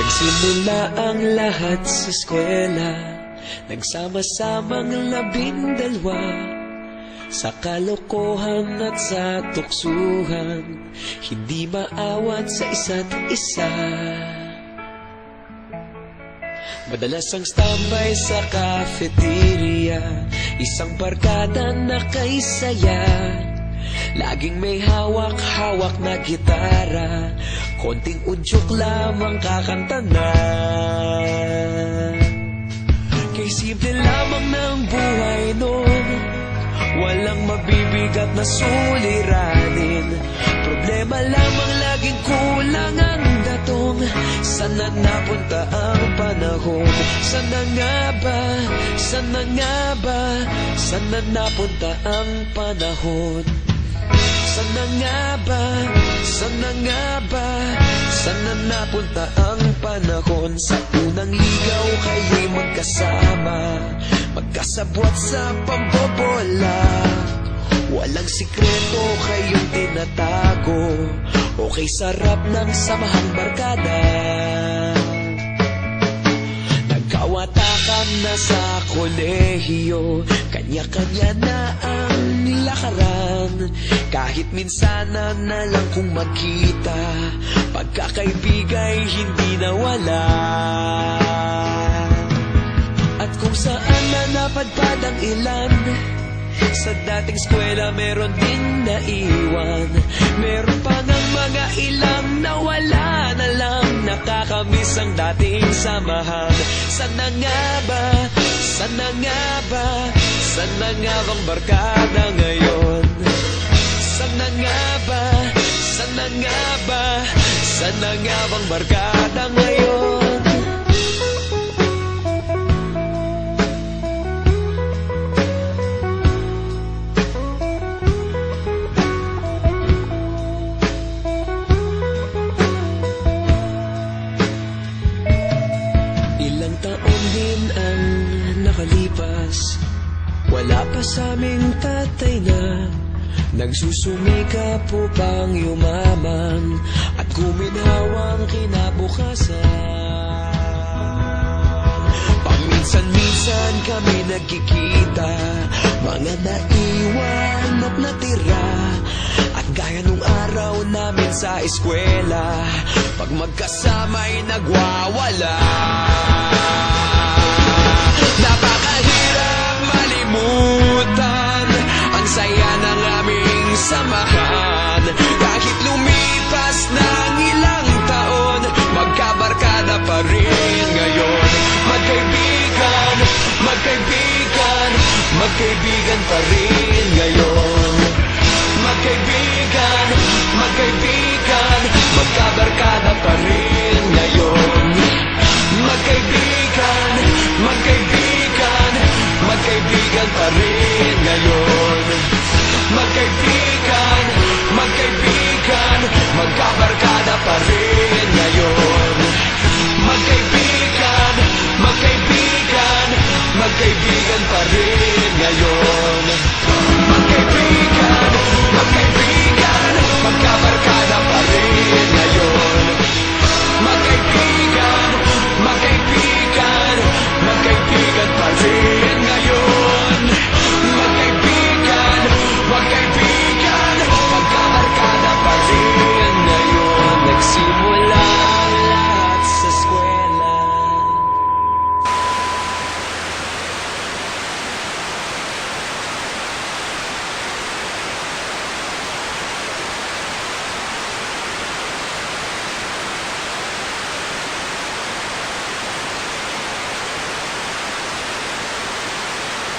Nagsimula ang lahat sa eskwela, nagsama-samang 12 sa kalokohan at sa tuksuhan, hindi maawat sa isa't isa. Madalas ang standby sa cafeteria, isang barkada na kay saya. Laging may hawak-hawak na gitara, konting udyok lamang kakanta na. Kay simple lamang ng buhay noon, walang mabibigat na suliranin. Problema lamang laging kulang ang datong. Sana napunta ang panahon? Sana nga ba? Sana nga ba? Sana napunta ang panahon? Sana nga ba? Sana nga ba? Sana napunta ang panahon? Sa unang ligaw kayo'y magkasama, magkasabwat sa pambobola. Walang sikreto kayong tinatago, okay sarap ng samahang barkada. Nagkawatakan na sa kolehiyo, kanya-kanya na ang nilakaran. Kahit minsanan na lang kung magkita, pagkakaibigay hindi nawala. At kung saan na napadpad ang ilan, sa dating eskwela meron din naiwan. Meron pa ng mga ilang nawala na lang, nakakamiss ang dating samahan. Sana nga ba? Sana nga ba? Sana nga bang barkada ngayon? Sana nga ba? Sana nga ba? Sana nga bang barkada ngayon? Ilang taon din ang nakalipas, wala pa sa aming tatay na nagsusumikap upang yumaman at guminhawang kinabukasan. Paminsan-minsan kami nagkikita, mga naiwan at natira. At gaya nung araw namin sa eskwela, pag magkasama'y nagwawala. Napakahirap malimutan ang saya ng aming samahan.